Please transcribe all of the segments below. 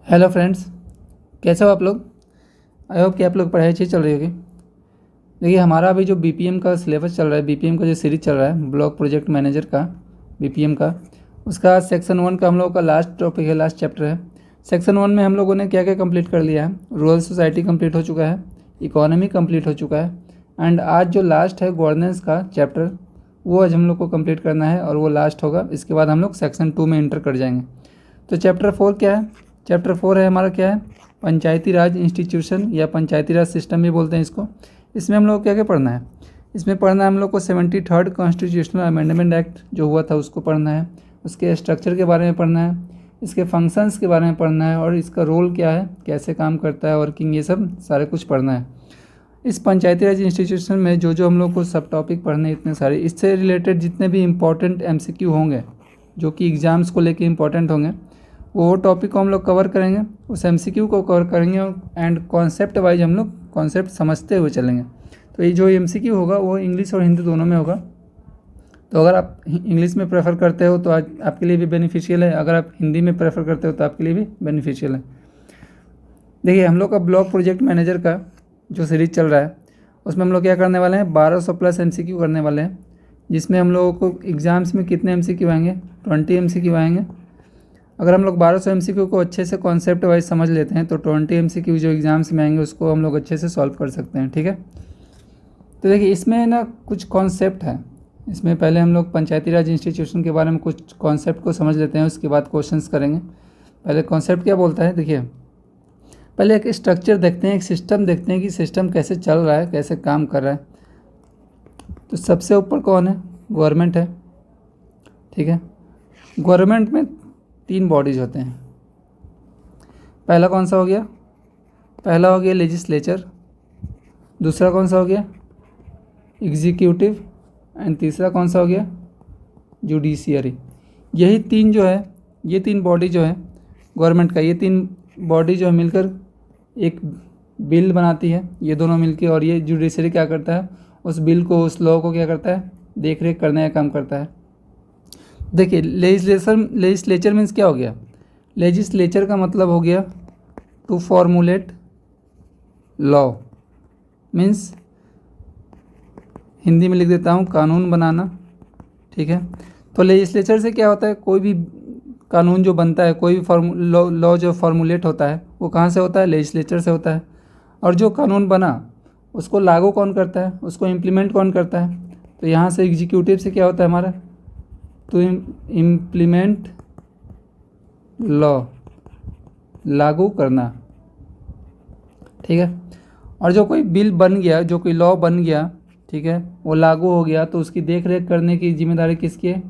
Hello friends, कैसे हो आप लोग। आई होप कि आप लोग पढ़ाई अच्छी चल रही होगी। देखिए, हमारा अभी जो बीपीएम का सिलेबस चल रहा है, बीपीएम का जो सीरीज चल रहा है ब्लॉक प्रोजेक्ट मैनेजर का, बीपीएम का, उसका सेक्शन 1 का हम लोगों का लास्ट टॉपिक है, लास्ट चैप्टर है। सेक्शन 1 में हम लोगों ने क्या क्या कंप्लीट कर लिया है। रूरल सोसाइटी कंप्लीट हो चुका है, इकोनॉमी कंप्लीट हो चुका है, एंड आज जो लास्ट है गवर्नेंस का चैप्टर, वो आज हम लोग को कंप्लीट करना है और वो लास्ट होगा। इसके बाद हम लोग सेक्शन 2 में इंटर कर जाएंगे। तो चैप्टर 4 क्या है? चैप्टर 4 है हमारा, क्या है, पंचायती राज इंस्टीट्यूशन या पंचायती राज सिस्टम भी बोलते हैं इसको। इसमें हम लोग क्या क्या पढ़ना है? इसमें पढ़ना है हम लोग को 73rd कॉन्स्टिट्यूशनल अमेंडमेंट एक्ट जो हुआ था उसको पढ़ना है, उसके स्ट्रक्चर के बारे में पढ़ना है, इसके फंक्शंस के बारे में पढ़ना है, और इसका रोल क्या है, कैसे काम करता है, वर्किंग, ये सब सारे कुछ पढ़ना है। इस पंचायती राज इंस्टीट्यूशन में जो जो हम लोग को सब टॉपिक पढ़ने इतने सारे, इससे रिलेटेड जितने भी इम्पोर्टेंट एमसीक्यू होंगे जो कि एग्ज़ाम्स को लेके इम्पोर्टेंट होंगे, वो टॉपिक को हम लोग कवर करेंगे, उस एमसीक्यू को कवर करेंगे, एंड कॉन्सेप्ट वाइज हम लोग कॉन्सेप्ट समझते हुए चलेंगे। तो ये जो एमसीक्यू होगा वो इंग्लिश और हिंदी दोनों में होगा। तो अगर आप इंग्लिश में प्रेफर करते हो तो आज आपके लिए भी बेनिफिशियल है, अगर आप हिंदी में प्रेफर करते हो तो आपके लिए भी बेनिफिशियल है। देखिए, हम लोग का ब्लॉक प्रोजेक्ट मैनेजर का जो सीरीज चल रहा है उसमें हम लोग क्या करने वाले हैं, 1200 प्लस एमसीक्यू करने वाले हैं, जिसमें हम लोगों को एग्ज़ाम्स में कितने एमसीक्यू आएंगे, 20 एमसीक्यू आएंगे। अगर हम लोग 1200 एमसीक्यू को अच्छे से कॉन्सेप्ट वाइज समझ लेते हैं तो 20 एमसीक्यू जो एग्ज़ाम्स में आएंगे उसको हम लोग अच्छे से सॉल्व कर सकते हैं। ठीक है, तो देखिए इसमें ना कुछ कॉन्सेप्ट है। इसमें पहले हम लोग पंचायती राज इंस्टीट्यूशन के बारे में कुछ कॉन्सेप्ट को समझ लेते हैं, उसके बाद क्वेश्चंस करेंगे। पहले कॉन्सेप्ट क्या बोलता है, देखिए पहले एक स्ट्रक्चर देखते हैं, एक सिस्टम देखते हैं कि सिस्टम कैसे चल रहा है, कैसे काम कर रहा है। तो सबसे ऊपर कौन है, गवर्नमेंट है। ठीक है, गवर्नमेंट में 3 बॉडीज होते हैं। पहला कौन सा हो गया, पहला हो गया लेजिस्लेचर, दूसरा कौन सा हो गया एग्जीक्यूटिव, एंड तीसरा कौन सा हो गया जुडिशियरी। यही 3 जो है, ये 3 बॉडी जो है गवर्नमेंट का, ये 3 बॉडी जो है मिलकर एक बिल बनाती है, ये दोनों मिलके, और ये जुडिशरी क्या करता है, उस बिल को, उस लॉ को क्या करता है, देख रेख करने का काम करता है। देखिए लेजिस्लेचर मीन्स क्या हो गया, लेजिस्लेचर का मतलब हो गया to formulate law, means Hindi में लिख देता हूँ कानून बनाना। ठीक है, तो लेजिस्लेचर से क्या होता है, कोई भी कानून जो बनता है, कोई भी लॉ जो फॉर्मुलेट होता है वो कहाँ से होता है, लेजिस्लेचर से होता है। और जो कानून बना उसको लागू कौन करता है, उसको इम्प्लीमेंट कौन करता है, तो यहाँ से एग्जीक्यूटिव से क्या होता है हमारा, टू इम्प्लीमेंट लॉ, लागू करना। ठीक है, और जो कोई बिल बन गया, जो कोई लॉ बन गया, ठीक है, वो लागू हो गया, तो उसकी देख रेख करने की जिम्मेदारी किसकी है,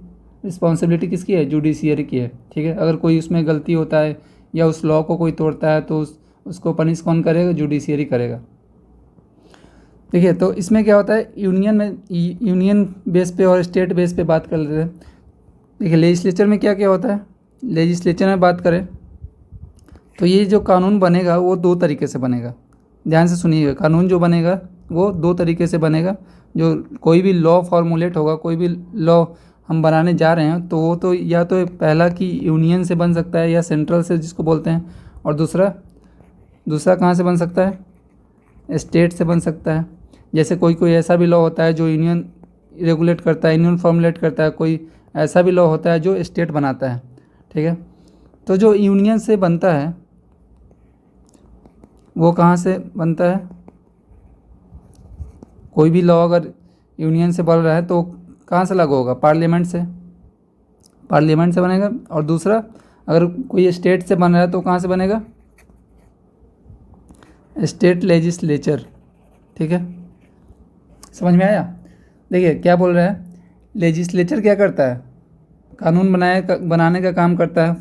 रिस्पॉन्सिबिलिटी किसकी है, जुडिशियरी की है। ठीक है, अगर कोई उसमें गलती होता है या उस लॉ को कोई तोड़ता है तो उसको पनिश कौन करेगा, जुडिशियरी करेगा। देखिए, तो इसमें क्या होता है, यूनियन बेस पे और स्टेट बेस पे बात कर लेते हैं। देखिए लेजिस्लेचर में क्या क्या होता है, लेजिस्लेचर में बात करें तो ये जो कानून बनेगा वो 2 तरीके से बनेगा। ध्यान से सुनिएगा, कानून जो बनेगा वो 2 तरीके से बनेगा। जो कोई भी लॉ फॉर्मुलेट होगा, कोई भी लॉ हम बनाने जा रहे हैं तो वो तो या तो पहला कि यूनियन से बन सकता है या सेंट्रल से जिसको बोलते हैं, और दूसरा कहाँ से बन सकता है, स्टेट से बन सकता है। जैसे कोई कोई ऐसा भी लॉ होता है जो यूनियन रेगुलेट करता है, यूनियन फॉर्मुलेट करता है, कोई ऐसा भी लॉ होता है जो स्टेट बनाता है। ठीक है, तो जो यूनियन से बनता है वो कहाँ से बनता है, कोई भी लॉ अगर यूनियन से बन रहा है तो कहाँ से लागू होगा, पार्लियामेंट से बनेगा। और दूसरा अगर कोई स्टेट से बन रहा है तो कहाँ से बनेगा, स्टेट लेजिस्लेचर। ठीक है, समझ में आया। देखिए क्या बोल रहा है, लेजिस्लेचर क्या करता है, कानून बनाने का काम करता है,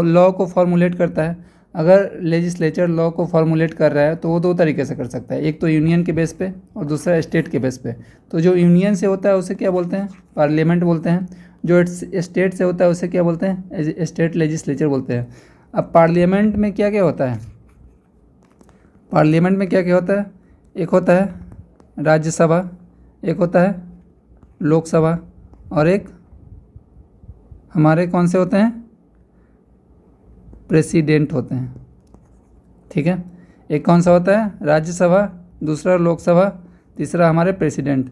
लॉ को फॉर्मुलेट करता है। अगर लेजिस्लेचर लॉ को फॉर्मुलेट कर रहा है तो वो 2 तरीके से कर सकता है, एक तो यूनियन के बेस पे और दूसरा स्टेट के बेस पे। तो जो यूनियन से होता है उसे क्या बोलते हैं, पार्लियामेंट बोलते हैं। जो स्टेट से होता है उसे क्या बोलते हैं, स्टेट लेजिस्लेचर बोलते हैं। अब पार्लियामेंट में क्या क्या होता है, पार्लियामेंट में क्या क्या होता है, एक होता है राज्यसभा, एक होता है लोकसभा, और एक हमारे कौन से होते हैं, प्रेसिडेंट होते हैं। ठीक है। एक कौन सा होता है, राज्यसभा, दूसरा लोकसभा, तीसरा हमारे प्रेसिडेंट।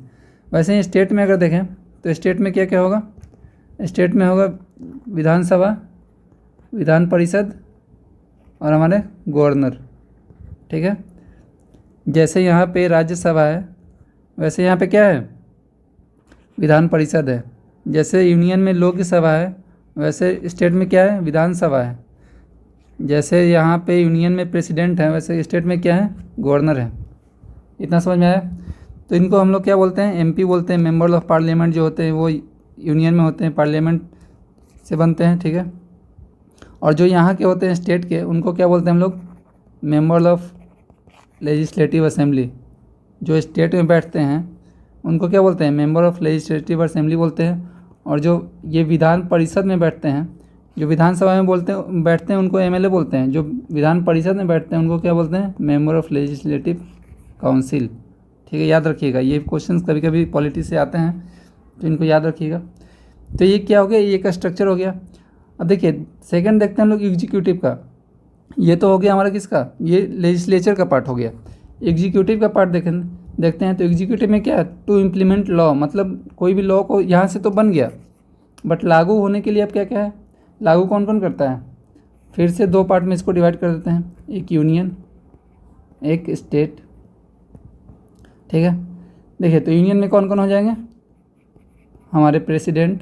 वैसे ही स्टेट में अगर देखें तो स्टेट में क्या क्या होगा, स्टेट में होगा विधानसभा, विधान परिषद और हमारे गवर्नर, ठीक है। जैसे यहाँ पे राज्यसभा है वैसे यहाँ पे क्या है, विधान परिषद है। जैसे यूनियन में लोकसभा है वैसे स्टेट में क्या है, विधानसभा है। जैसे यहाँ पे यूनियन में प्रेसिडेंट है वैसे स्टेट में क्या है, गवर्नर है। इतना समझ में आया। तो इनको हम लोग क्या बोलते हैं, एमपी बोलते हैं। मेंबर ऑफ पार्लियामेंट जो होते हैं वो यूनियन में होते हैं, पार्लियामेंट से बनते हैं, ठीक है। और जो यहाँ के होते हैं स्टेट के, उनको क्या बोलते हैं हम लोग, मेंबर ऑफ लेजिस्लेटिव असेंबली। जो स्टेट में बैठते हैं उनको क्या बोलते हैं, मेंबर ऑफ लेजिस्लेटिव असेंबली बोलते हैं। और जो ये विधान परिषद में बैठते हैं, जो विधानसभा में बैठते हैं उनको एमएलए बोलते हैं। जो विधान परिषद में बैठते हैं उनको क्या बोलते हैं, मेंबर ऑफ लेजिस्लेटिव काउंसिल, ठीक है। याद रखिएगा, ये क्वेश्चंस कभी कभी पॉलिटिक्स से आते हैं तो इनको याद रखिएगा। तो ये क्या हो गया, ये एक स्ट्रक्चर हो गया। अब देखिए सेकंड देखते हैं हम लोग एग्जीक्यूटिव का। ये तो हो गया हमारा किसका, ये लेजिस्लेचर का पार्ट हो गया। एग्जीक्यूटिव का पार्ट देखते हैं। तो एग्जीक्यूटिव में क्या है, टू इम्प्लीमेंट लॉ, मतलब कोई भी लॉ को यहाँ से तो बन गया बट लागू होने के लिए अब क्या क्या है, लागू कौन कौन करता है। फिर से दो पार्ट में इसको डिवाइड कर देते हैं, एक यूनियन एक स्टेट, ठीक है। देखिए तो यूनियन में कौन कौन हो जाएंगे, हमारे प्रेसिडेंट,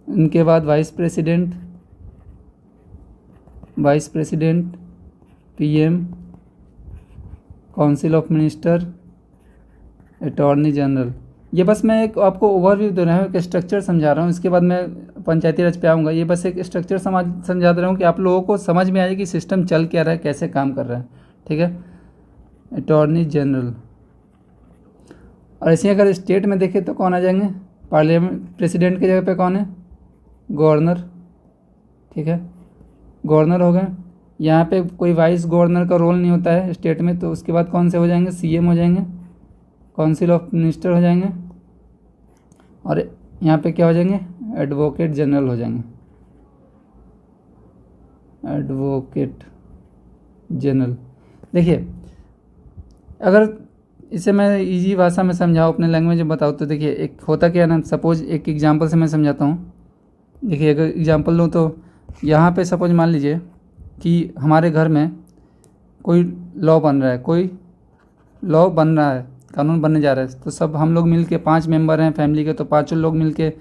उनके बाद vice president, PM, council of minister, attorney general. ये बस मैं एक आपको ओवरव्यू दे रहा हूँ, एक स्ट्रक्चर समझा रहा हूँ। इसके बाद मैं पंचायती राज पे आऊँगा। ये बस एक स्ट्रक्चर समझा दे रहा हूँ कि आप लोगों को समझ में आए कि सिस्टम चल क्या रहा है, कैसे काम कर रहा है, ठीक है। Attorney general. और ऐसे अगर स्टेट में देखें तो कौन आ जाएंगे, पार्लियामेंट, प्रेसिडेंट की जगह पे कौन है, गवर्नर, ठीक है। गवर्नर हो गए। यहाँ पे कोई वाइस गवर्नर का रोल नहीं होता है स्टेट में। तो उसके बाद कौन से हो जाएंगे, सीएम हो जाएंगे, काउंसिल ऑफ मिनिस्टर हो जाएंगे, और यहाँ पे क्या हो जाएंगे, एडवोकेट जनरल हो जाएंगे, एडवोकेट जनरल। देखिए अगर इसे मैं इजी भाषा में समझाऊँ, अपने लैंग्वेज में बताऊँ तो देखिए एक होता क्या है ना, सपोज एक एग्जांपल से मैं समझाता हूँ। देखिए अगर एग्जांपल लूँ तो यहाँ पे सपोज मान लीजिए कि हमारे घर में कोई लॉ बन रहा है, कानून बनने जा रहा है। तो सब हम लोग मिल के 5 मेंबर हैं फैमिली के, तो पाँचों लोग मिल के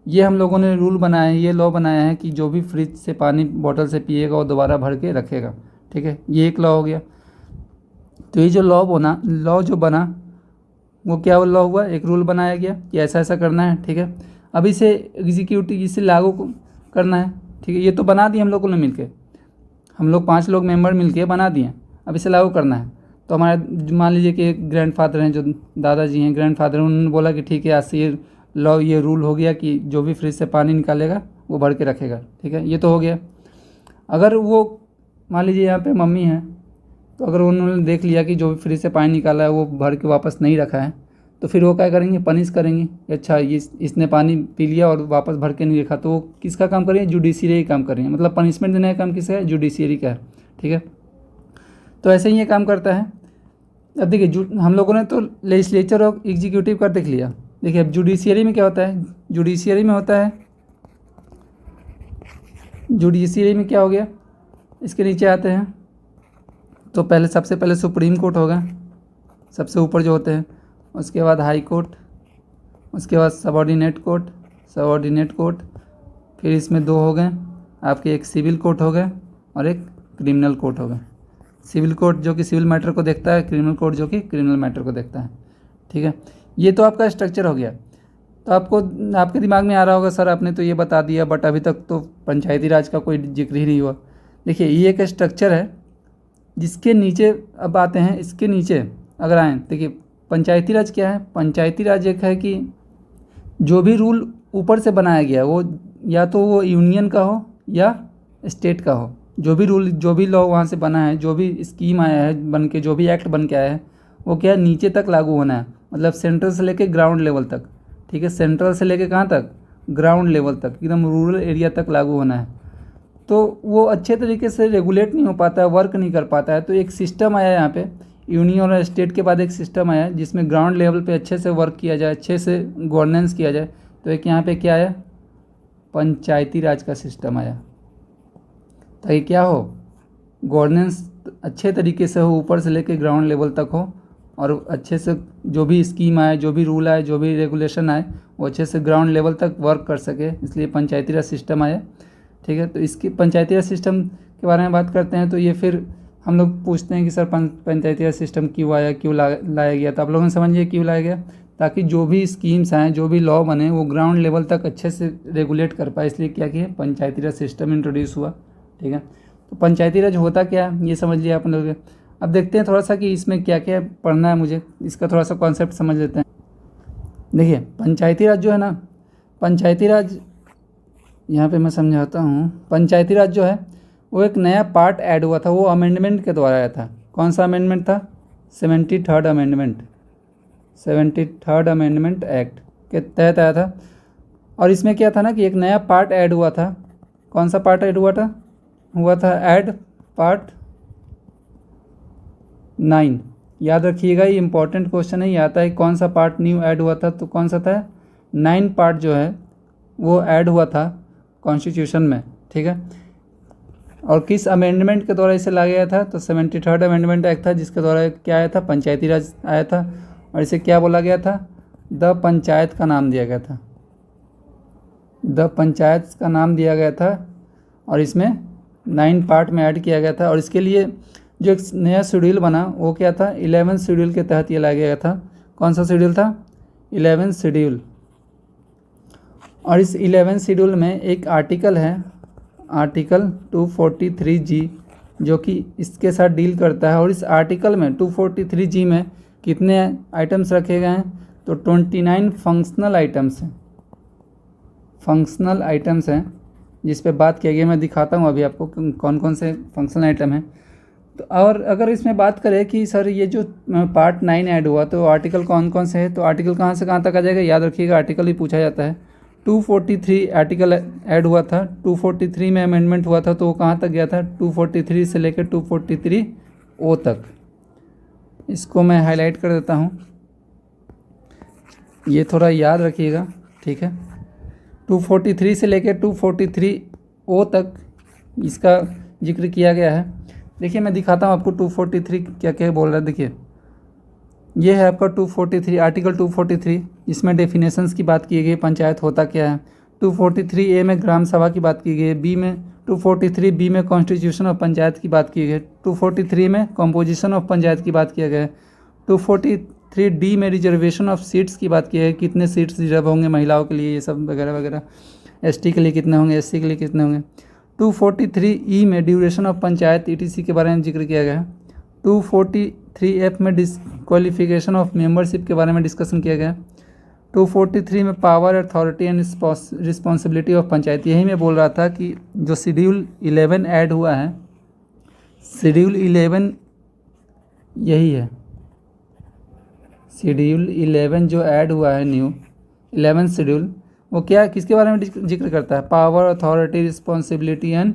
ये हम लोगों ने रूल बनाया है, ये लॉ बनाया है कि जो भी फ्रिज से पानी बोतल से पिएगा वो दोबारा भर के रखेगा, ठीक है। ये एक लॉ हो गया। तो ये जो लॉ जो बना वो क्या लॉ हुआ, एक रूल बनाया गया कि ऐसा ऐसा करना है, ठीक है। अब इसे एग्जीक्यूटिव, इसे लागू करना है, ठीक है। ये तो बना दिए हम लोगों ने मिलके, हम लोग 5 लोग मेंबर मिलके बना दिए। अब इसे लागू करना है। तो हमारे मान लीजिए कि एक ग्रैंडफादर हैं, जो दादाजी हैं, ग्रैंडफादर, उन्होंने बोला कि ठीक है आज से ये लॉ, ये रूल हो गया कि जो भी फ्रिज से पानी निकालेगा वो भर के रखेगा, ठीक है। ये तो हो गया। अगर वो मान लीजिए यहाँ पे मम्मी हैं, तो अगर उन्होंने देख लिया कि जो भी फ्रिज से पानी निकाला है वो भर के वापस नहीं रखा है, तो फिर वो क्या करेंगे, पनिश करेंगे। अच्छा इसने पानी पी लिया और वापस भर के नहीं रखा, तो वो किसका काम करेंगे, जुडिशियरी काम करेंगे। मतलब पनिशमेंट देने का काम किसका है, जुडिशियरी का है, ठीक है। तो ऐसे ही ये काम करता है। अब देखिए हम लोगों ने तो लेजिस्लेचर और एग्जीक्यूटिव का देख लिया। देखिए अब जुडिशियरी में क्या होता है, जुडिशियरी में क्या हो गया, इसके नीचे आते हैं तो सबसे पहले सुप्रीम कोर्ट होगा, सबसे ऊपर जो होते हैं। उसके बाद हाई कोर्ट, उसके बाद सबॉर्डिनेट कोर्ट, फिर इसमें 2 हो गए आपके, एक सिविल कोर्ट हो गए और एक क्रिमिनल कोर्ट हो गए। सिविल कोर्ट जो कि सिविल मैटर को देखता है, क्रिमिनल कोर्ट जो कि क्रिमिनल मैटर को देखता है, ठीक है। ये तो आपका स्ट्रक्चर हो गया। तो आपके दिमाग में आ रहा होगा सर आपने तो ये बता दिया बट अभी तक तो पंचायती राज का कोई जिक्र ही नहीं हुआ। देखिए ये एक स्ट्रक्चर है जिसके नीचे अब आते हैं। इसके नीचे अगर आएँ, देखिए पंचायती राज क्या है, पंचायती राज एक है कि जो भी रूल ऊपर से बनाया गया वो या तो वो यूनियन का हो या स्टेट का हो। जो भी रूल, जो भी लॉ वहाँ से बना है, जो भी स्कीम आया है बन के, जो भी एक्ट बन के आया है, वो क्या है, नीचे तक लागू होना है। मतलब सेंट्रल से लेके ग्राउंड लेवल तक, ठीक है। सेंट्रल से लेके कहाँ तक, ग्राउंड लेवल तक, एकदम रूरल एरिया तक लागू होना है। तो वो अच्छे तरीके से रेगुलेट नहीं हो पाता है, वर्क नहीं कर पाता है। तो एक सिस्टम आया यहाँ पे, यूनियन और स्टेट के बाद एक सिस्टम आया जिसमें ग्राउंड लेवल पे अच्छे से वर्क किया जाए, अच्छे से गवर्नेंस किया जाए। तो एक यहाँ पे क्या आया, पंचायती राज का सिस्टम आया, ताकि क्या हो, गवर्नेंस अच्छे तरीके से हो, ऊपर से लेके ग्राउंड लेवल तक हो, और अच्छे से जो भी स्कीम आए, जो भी रूल आए, जो भी रेगुलेशन आए, वो अच्छे से ग्राउंड लेवल तक वर्क कर सके, इसलिए पंचायती राज सिस्टम आया। ठीक है, तो इसकी पंचायती राज सिस्टम के बारे में बात करते हैं। तो ये फिर हम लोग पूछते हैं कि सर पंचायती राज सिस्टम क्यों आया, क्यों लाया गया। तो आप लोगों ने समझिए क्यों लाया गया, ताकि जो भी स्कीम्स आएँ, जो भी लॉ बने, वो ग्राउंड लेवल तक अच्छे से रेगुलेट कर पाए, इसलिए क्या किया, पंचायती राज सिस्टम इंट्रोड्यूस हुआ। ठीक है, तो पंचायती राज होता क्या है ये समझ लिया आप लोग। अब देखते हैं थोड़ा सा कि इसमें क्या क्या पढ़ना है मुझे, इसका थोड़ा सा कॉन्सेप्ट समझ लेते हैं। देखिए पंचायती राज जो है ना, पंचायती राज यहाँ पे मैं समझाता हूँ। पंचायती राज जो है वो एक नया पार्ट ऐड हुआ था, वो अमेंडमेंट के द्वारा आया था। कौन सा अमेंडमेंट था, 73rd amendment, 73rd amendment act के तहत आया था। और इसमें क्या था ना कि एक नया पार्ट ऐड हुआ था। कौन सा पार्ट ऐड हुआ था ऐड पार्ट 9। याद रखिएगा, ये इंपॉर्टेंट क्वेश्चन है, ये आता है कौन सा पार्ट न्यू ऐड हुआ था, तो कौन सा था, 9 पार्ट जो है वो ऐड हुआ था कॉन्स्टिट्यूशन में। ठीक है, और किस अमेंडमेंट के द्वारा इसे लाया गया था, तो 73rd अमेंडमेंट एक्ट था, जिसके द्वारा क्या आया था, पंचायती राज आया था। और इसे क्या बोला गया था, द पंचायत का नाम दिया गया था, द पंचायत का नाम दिया गया था। और इसमें 9 पार्ट में ऐड किया गया था। और इसके लिए जो एक नया शेड्यूल बना वो क्या था, 11 शेड्यूल के तहत ये लाया गया था। कौन सा शेड्यूल था, 11 शेड्यूल। और इस 11 शेड्यूल में एक आर्टिकल है, आर्टिकल 243G, जो कि इसके साथ डील करता है। और इस आर्टिकल में 243G में कितने आइटम्स रखे गए हैं, तो 29 फंक्शनल आइटम्स हैं, फंक्शनल आइटम्स हैं जिस पे बात किया गया। मैं दिखाता हूँ अभी आपको कौन कौन से फंक्शनल आइटम हैं। तो और अगर इसमें बात करें कि सर ये जो पार्ट 9 ऐड हुआ, तो आर्टिकल कौन कौन से हैं, तो आर्टिकल कहाँ से कहाँ तक आ जाएगा, याद रखिएगा आर्टिकल ही पूछा जाता है। 243 आर्टिकल ऐड हुआ था, 243 में अमेंडमेंट हुआ था, तो वो कहाँ तक गया था, 243 से लेकर 243O तक। इसको मैं हाईलाइट कर देता हूँ, ये थोड़ा याद रखिएगा। ठीक है, 243 से लेकर 243O तक इसका जिक्र किया गया है। देखिए मैं दिखाता हूँ आपको 243 क्या क्या बोल रहा है। देखिए ये है आपका 243, आर्टिकल 243, इसमें डेफिनेशंस की बात की गई, पंचायत होता क्या है। 243A में ग्राम सभा की बात की गई, बी में 243B में कॉन्स्टिट्यूशन ऑफ पंचायत की बात की गई, 243 में कंपोजिशन ऑफ पंचायत की बात किया गया है, 243D में रिजर्वेशन ऑफ सीट्स की बात की है, कितने सीट्स रिजर्व होंगे महिलाओं के लिए, ये सब वगैरह वगैरह, ST के लिए कितने होंगे, SC के लिए कितने होंगे। 243E में ड्यूरेशन ऑफ पंचायत ETC के बारे में जिक्र किया गया है। 243F में डिस्क्वालिफिकेशन ऑफ मेंबरशिप के बारे में डिस्कशन किया गया। 243 में power, authority and responsibility of panchayat. यही मैं बोल रहा था कि जो शेड्यूल 11 ऐड हुआ है, शेड्यूल 11 यही है, शेड्यूल 11 जो ऐड हुआ है न्यू 11 शेड्यूल, वो क्या किसके बारे में जिक्र करता है, power, authority, responsibility and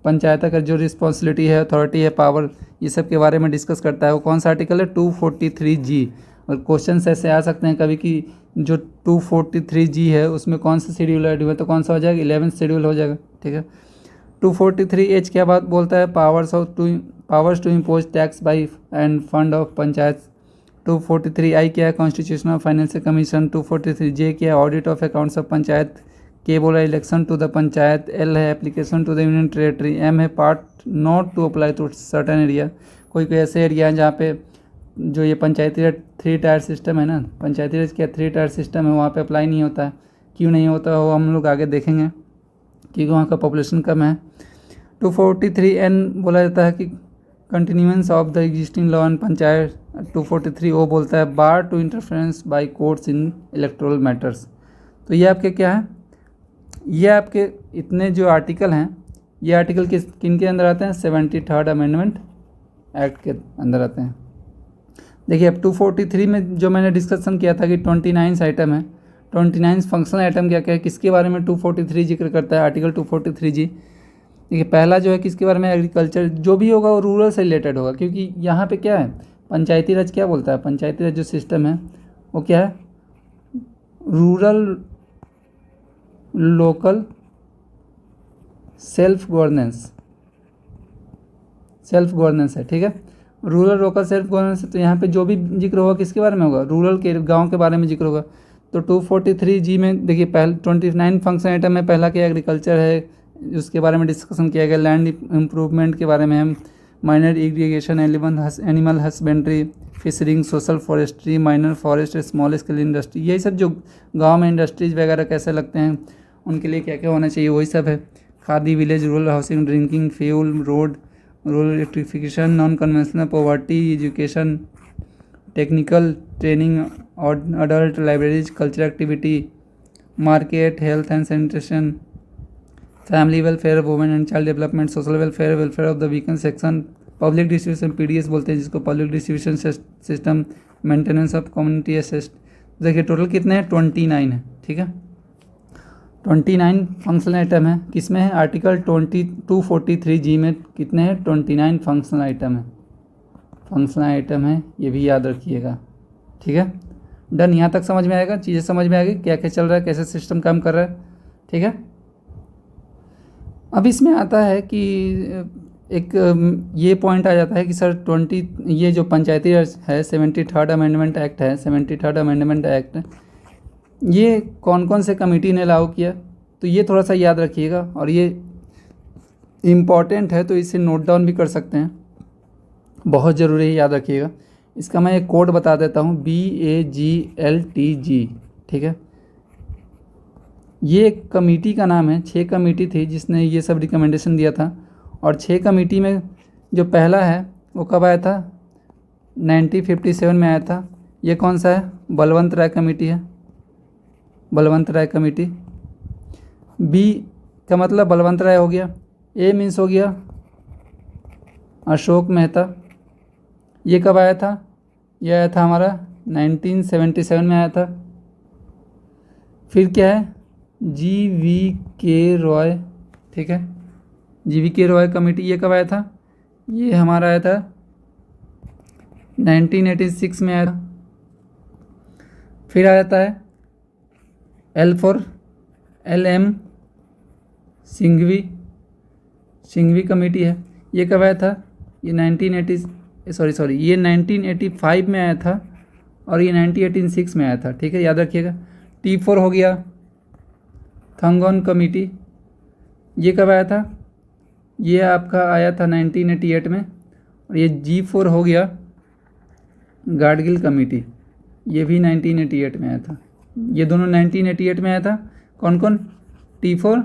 panchayat का जो रिस्पॉन्सिबिलिटी है, अथॉरिटी है, पावर, ये सब के बारे में डिस्कस करता है। वो कौन सा आर्टिकल है, 243G। और क्वेश्चन ऐसे आ सकते हैं कभी कि जो 243G है उसमें कौन सा शेड्यूल ऐड हुआ, तो कौन सा हो जाएगा, 11th शेड्यूल हो जाएगा। ठीक है, 243H क्या बात बोलता है, powers to impose tax by and fund of panchayat. 243I क्या है, constitution of financial commission. 243J क्या है, audit of accounts of panchayat. K बोला election to the panchayat. L है application to the union territory. M है part not to apply to certain area, कोई कोई ऐसे एरिया हैं जहाँ पे जो ये पंचायती राज 3 टायर सिस्टम है ना, पंचायती राज क्या 3 टायर सिस्टम है, वहाँ पे अप्लाई नहीं होता है। क्यों नहीं होता वो हम लोग आगे देखेंगे, क्योंकि वहाँ का पॉपुलेशन कम है। 243N बोला जाता है कि continuance of the existing law and panchayat. 243O बोलता है bar to interference by courts in electoral matters. तो ये आपके क्या है, ये आपके इतने जो आर्टिकल हैं, ये आर्टिकल किन के अंदर आते हैं, 73rd अमेंडमेंट एक्ट के अंदर आते हैं। देखिए अब 243 में जो मैंने डिस्कशन किया था कि 29 आइटम है, 29 फंक्शनल आइटम क्या क्या है, किसके बारे में 243 जिक्र करता है, आर्टिकल 243G देखिए पहला जो है किसके बारे में, एग्रीकल्चर, जो भी होगा वो रूरल से रिलेटेड होगा, क्योंकि यहाँ पे क्या है, पंचायती राज क्या बोलता है, पंचायती राज जो सिस्टम है वो क्या है, रूरल लोकल सेल्फ गवर्नेंस है, ठीक है, रूरल लोकल सेल्फ गवर्नेंस। तो यहाँ पे जो भी जिक्र होगा किसके बारे में होगा, रूरल के गांव के बारे में जिक्र होगा। तो 243G में देखिए पहले 29 फंक्शन आइटम में पहला क्या, एग्रीकल्चर है, उसके बारे में डिस्कशन किया गया। लैंड इम्प्रूवमेंट के बारे में है, minor irrigation, animal husbandry, fishering, social forestry, minor forest, small scale industry, यही सब जो गांव में इंडस्ट्रीज वगैरह कैसे लगते हैं उनके लिए क्या क्या होना चाहिए वही सब है। Khadi, village, rural housing, drinking, fuel, road, rural electrification, non conventional poverty, education, technical training, adult libraries, cultural activity, market, health and sanitation, family welfare, women and child development, social welfare, welfare of the weaken section, public distribution, PDS बोलते हैं जिसको, public distribution system, maintenance of community assist. देखिए total कितने हैं, 29 है, ठीक है, 29 functional item है। किस में है, आर्टिकल 243G में कितने हैं, 29 फंक्शनल आइटम है, ये भी याद रखिएगा, ठीक है। डन, यहाँ तक समझ में आएगा, चीज़ें समझ में आ गई, क्या क्या चल रहा है, कैसे सिस्टम काम कर रहा है, ठीक है। अब इसमें आता है कि एक ये पॉइंट आ जाता है कि सर ये जो पंचायती राज है 73rd अमेंडमेंट एक्ट है, 73rd अमेंडमेंट एक्ट, ये कौन कौन से कमेटी ने लागू किया, तो ये थोड़ा सा याद रखिएगा, और ये इम्पॉर्टेंट है तो इसे नोट डाउन भी कर सकते हैं, बहुत ज़रूरी है, याद रखिएगा। इसका मैं एक कोड बता देता हूँ, BAGLTG, ठीक है। ये एक कमेटी का नाम है, 6 कमेटी थी जिसने ये सब रिकमेंडेशन दिया था, और 6 कमेटी में जो पहला है वो कब आया था, 1957 में आया था। ये कौन सा है, बलवंत राय कमेटी है, बलवंत राय कमेटी। बी का मतलब बलवंत राय हो गया, ए मीन्स हो गया अशोक मेहता। ये कब आया था, ये आया था हमारा 1977 में आया था। फिर क्या है, GVK रॉय, ठीक है, GVK रॉय कमेटी, ये कब आया था, ये हमारा आया था 1986 में आया था। फिर आ जाता है L for LM Singhvi committee है, ये कब आया था, ये 1985 में आया था, और ये 1986 में आया था, ठीक है, याद रखिएगा। T4 हो गया थंगोन कमेटी, ये कब आया था, ये आपका आया था 1988 में। और ये G4 हो गया गाडगिल कमेटी, ये भी 1988 में आया था। ये दोनों 1988 में आया था। कौन कौन, T4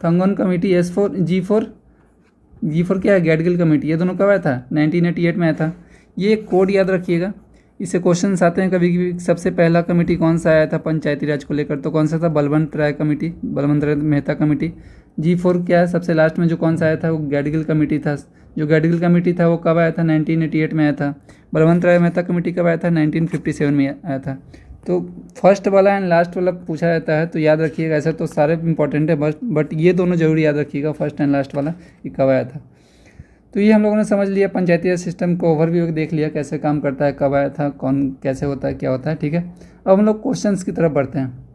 थंगोन कमेटी, G4 क्या है, गाडगिल कमेटी, ये दोनों कब आया था, 1988 में आया था। ये कोड याद रखिएगा, इससे क्वेश्चंस आते हैं कभी कभी। सबसे पहला कमेटी कौन सा आया था पंचायती राज को लेकर, तो कौन सा था, बलवंत राय कमेटी, बलवंत राय मेहता कमेटी। G4 क्या है, सबसे लास्ट में जो कौन सा आया था, वो गाडगिल कमेटी था। जो गाडगिल कमेटी था वो कब आया था, 1988 में आया था। बलवंत राय मेहता कमेटी कब आया था, 1957 में आया था। तो फर्स्ट वाला एंड लास्ट वाला पूछा जाता है तो याद रखिएगा, ऐसा तो सारे इंपॉर्टेंट है बट ये दोनों जरूरी याद रखिएगा, फर्स्ट एंड लास्ट वाला कि कब आया था। तो ये हम लोगों ने समझ लिया, पंचायती राज सिस्टम को ओवरव्यू देख लिया, कैसे काम करता है, कब आया था, कौन कैसे होता है, क्या होता है, ठीक है। अब हम लोग क्वेश्चंस की तरफ बढ़ते हैं,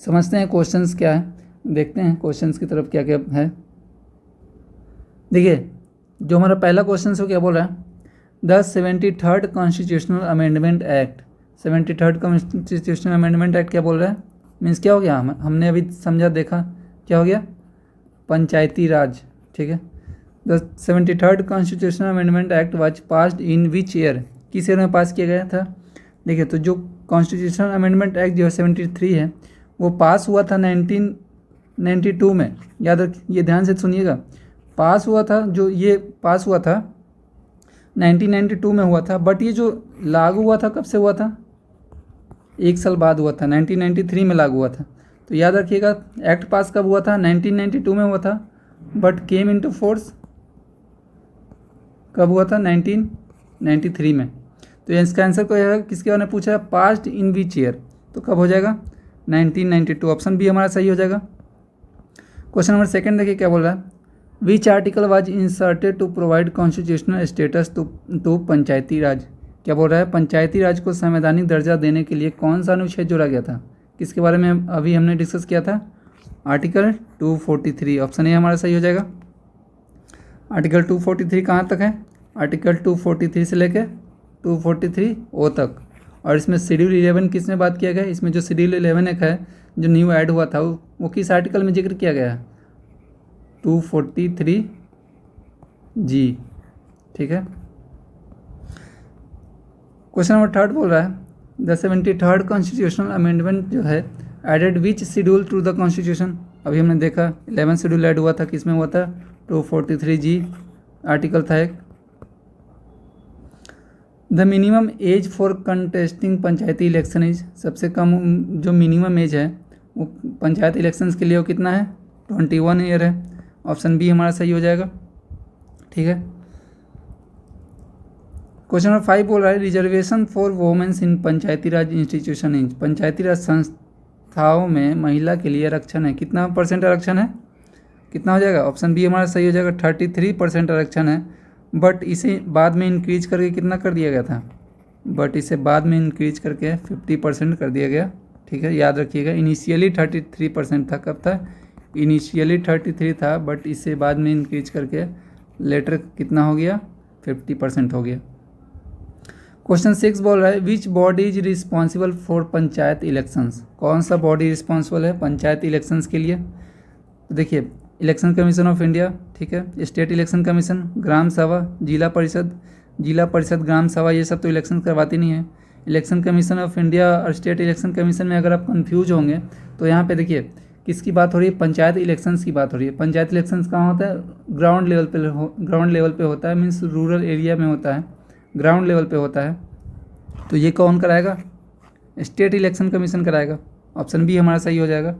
समझते हैं क्वेश्चंस क्या है, देखते हैं क्वेश्चंस की तरफ क्या क्या है। देखिए जो हमारा पहला क्वेश्चन है क्या बोल रहा है, the 73rd constitutional amendment act, 73rd constitutional amendment act क्या बोल रहा है, मीन्स क्या हो गया, हमने अभी समझा देखा क्या हो गया, पंचायती राज, ठीक है। The 73rd constitutional amendment act was passed in which year, किस ईयर में पास किया गया था। देखिए तो जो कॉन्स्टिट्यूशनल अमेंडमेंट एक्ट जो है 73 है वो पास हुआ था 1992 में, याद रख, ये ध्यान से सुनिएगा, पास हुआ था, जो ये पास हुआ था 1992 में हुआ था, बट ये जो लागू हुआ था कब से हुआ था, 1 साल बाद हुआ था, 1993 में लागू हुआ था। तो याद रखिएगा एक्ट पास कब हुआ था, 1992 में हुआ था, बट केम इनटू फोर्स कब हुआ था, 1993 में। तो इसका आंसर को है, किसके बारे में पूछा है, पास्ड इन विच ईयर, तो कब हो जाएगा, 1992, ऑप्शन बी हमारा सही हो जाएगा। क्वेश्चन नंबर सेकंड देखिए क्या बोल रहा है, which article was inserted to provide constitutional status to panchayati raj. क्या बोल रहा है, पंचायती राज को संवैधानिक दर्जा देने के लिए कौन सा अनुच्छेद जोड़ा गया था, किसके बारे में अभी हमने डिस्कस किया था, आर्टिकल 243। ऑप्शन ए हमारा सही हो जाएगा। आर्टिकल 243 कहाँ तक है, आर्टिकल 243 से लेकर 243 ओ तक। और इसमें शेड्यूल 11 किस में बात किया गया है, इसमें जो शेड्यूल 11 एक है जो न्यू ऐड हुआ था वो किस आर्टिकल में जिक्र किया गया है, 243 जी। ठीक है। क्वेश्चन नंबर 3 बोल रहा है द 73rd कॉन्स्टिट्यूशनल अमेंडमेंट जो है added which schedule to the constitution. अभी हमने देखा 11 शेड्यूल ऐड हुआ था, किस में हुआ था, 243 जी आर्टिकल था एक। The minimum age for contesting Panchayati election is, सबसे कम जो मिनिमम एज है वो पंचायत इलेक्शंस के लिए वो कितना है, 21 ईयर है। ऑप्शन बी हमारा सही हो जाएगा। ठीक है। क्वेश्चन नंबर 5 बोल रहा है reservation for womens in panchayati raj institution in, panchayati raj संस्थाओं में महिला के लिए आरक्षण है, कितना % आरक्षण है, कितना हो जाएगा, ऑप्शन बी हमारा सही हो जाएगा, 33% आरक्षण है। बट इसे बाद में इंक्रीज करके कितना कर दिया गया था, बट इसे बाद में इंक्रीज करके 50% कर दिया गया। ठीक है, याद रखिएगा। इनिशियली 33% था, कब था, इनिशियली 33 था, बट इसे बाद में इंक्रीज करके लेटर कितना हो गया, 50% हो गया। क्वेश्चन 6 बोल रहा है विच body is responsible for panchayat elections, कौन सा बॉडी रिस्पॉन्सिबल है पंचायत इलेक्शंस के लिए। तो देखिए इलेक्शन कमीशन ऑफ इंडिया, ठीक है, स्टेट इलेक्शन कमीशन, ग्राम सभा, जिला परिषद ग्राम सभा, ये सब तो इलेक्शन करवाती नहीं है। इलेक्शन कमीशन ऑफ इंडिया और स्टेट इलेक्शन कमीशन में अगर आप कंफ्यूज होंगे तो यहाँ पे देखिए किसकी बात हो रही है, पंचायत इलेक्शंस की बात हो रही है। पंचायत इलेक्शंस कहाँ होता है, ग्राउंड लेवल पे होता है, मीन्स रूरल एरिया में होता है, ग्राउंड लेवल पे होता है। तो ये कौन कराएगा, स्टेट इलेक्शन कमीशन कराएगा। ऑप्शन बी हमारा सही हो जाएगा।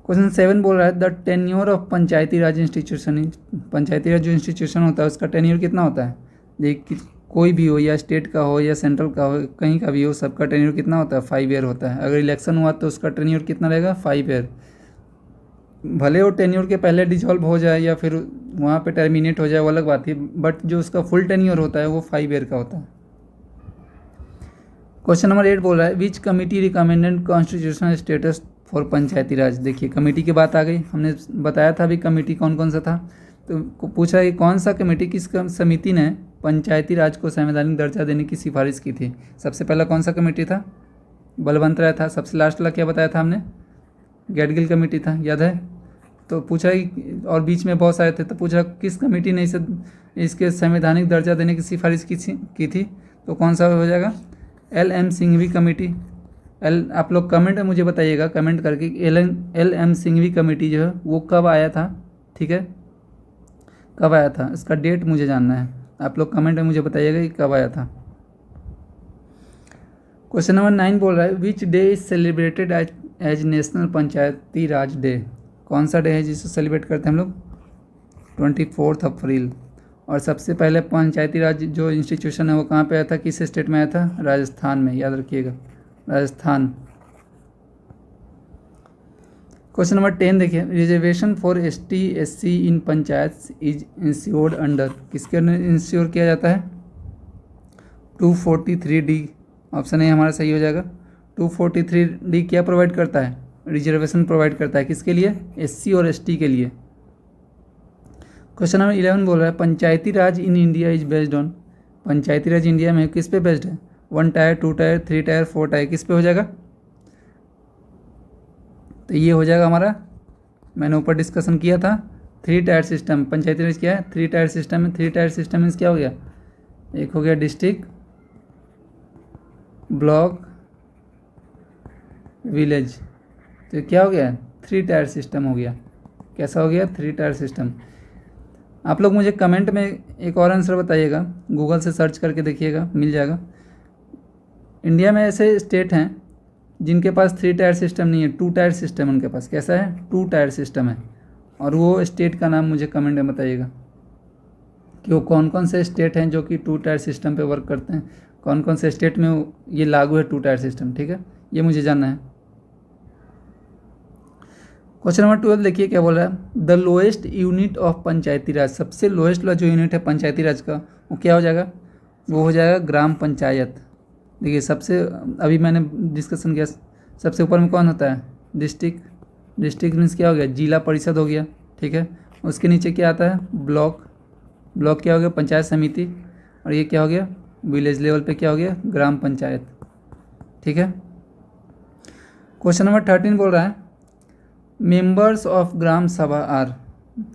क्वेश्चन 7 बोल रहा है the tenure of panchayati raj institution, panchayati raj जो इंस्टीट्यूशन होता है उसका टेन्योर कितना होता है। देखिए कोई भी हो, या स्टेट का हो या सेंट्रल का हो, कहीं का भी हो, सबका टेन्योर कितना होता है, 5 ईयर होता है। अगर इलेक्शन हुआ तो उसका टेन्योर कितना रहेगा, 5 ईयर। भले वो टेन्योर के पहले डिजॉल्व हो जाए या फिर वहाँ पे टर्मिनेट हो जाए, वो अलग बात है, बट जो उसका फुल टेन्योर होता है वो 5 ईयर का होता है। क्वेश्चन नंबर 8 बोल रहा है which committee recommended constitutional status for panchayati raj. देखिए कमेटी की बात आ गई, हमने बताया था अभी कमेटी कौन कौन सा था। तो पूछा है कौन सा कमेटी, किस समिति ने पंचायती राज को संवैधानिक दर्जा देने की सिफारिश की थी। सबसे पहला कौन सा कमेटी था, बलवंत राय था। सबसे लास्ट वाला क्या बताया था हमने, गैडगिल कमेटी था, याद है। तो पूछा और बीच में बहुत सारे थे, तो पूछा किस कमेटी ने इसके संवैधानिक दर्जा देने की सिफारिश की थी। तो कौन सा हो जाएगा, LM सिंघवी कमेटी। आप लोग कमेंट में मुझे बताइएगा, कमेंट करके LM सिंघवी कमेटी जो है वो कब आया था, ठीक है, कब आया था, इसका डेट मुझे जानना है। आप लोग कमेंट में मुझे बताइएगा कि कब आया था। क्वेश्चन नंबर 9 बोल रहा है which day is celebrated as national panchayati raj day. कौन सा डे है जिसे सेलिब्रेट करते हैं हम लोग, 24 अप्रैल। और सबसे पहले पंचायती राज जो इंस्टीट्यूशन है वो कहाँ पे आया था, किस स्टेट में आया था, राजस्थान में, याद रखिएगा, राजस्थान। क्वेश्चन नंबर 10 देखिए reservation for ST SC in panchayat is insured under, किसके अंडर इंश्योर किया जाता है, 243D। ऑप्शन ए हमारा सही हो जाएगा। 243D क्या प्रोवाइड करता है, रिजर्वेशन प्रोवाइड करता है, किसके लिए, SC और ST के लिए। क्वेश्चन नंबर 11 बोल रहा है panchayati raj in India is based on, panchayati raj India में किस पे बेस्ड है, 1 टायर 2 टायर 3 टायर 4 टायर, किस पे हो जाएगा। तो ये हो जाएगा हमारा, मैंने ऊपर डिस्कशन किया था, 3 टायर सिस्टम। पंचायती राज क्या है, 3 टायर सिस्टम है। 3 टायर सिस्टम मीन्स क्या हो गया, एक हो गया डिस्ट्रिक्ट, ब्लॉक, विलेज। तो क्या हो गया, 3 टायर सिस्टम हो गया। कैसा हो गया, 3 टायर सिस्टम। आप लोग मुझे कमेंट में एक और आंसर बताइएगा, गूगल से सर्च करके देखिएगा, मिल जाएगा। इंडिया में ऐसे स्टेट हैं जिनके पास 3 टायर सिस्टम नहीं है, 2 टायर सिस्टम उनके पास। कैसा है, 2 टायर सिस्टम है। और वो स्टेट का नाम मुझे कमेंट में बताइएगा कि वो कौन कौन से स्टेट हैं जो कि 2 टायर सिस्टम पे वर्क करते हैं, कौन कौन से स्टेट में ये लागू है 2 टायर सिस्टम, ठीक है, ये मुझे जानना है। क्वेश्चन नंबर 12 देखिए क्या बोल रहा है, the lowest unit of panchayati राज, सबसे लोएस्ट वाला जो यूनिट है पंचायती राज का वो क्या हो जाएगा, वो हो जाएगा ग्राम पंचायत। देखिए सबसे, अभी मैंने डिस्कशन किया, सबसे ऊपर में कौन होता है, डिस्ट्रिक्ट। डिस्ट्रिक्ट मीन्स क्या हो गया, जिला परिषद हो गया, ठीक है। उसके नीचे क्या आता है, ब्लॉक। ब्लॉक क्या हो गया, पंचायत समिति। और ये क्या हो गया, विलेज लेवल पे क्या हो गया, ग्राम पंचायत, ठीक है। क्वेश्चन नंबर 13 बोल रहा है, मेंबर्स ऑफ ग्राम सभा आर,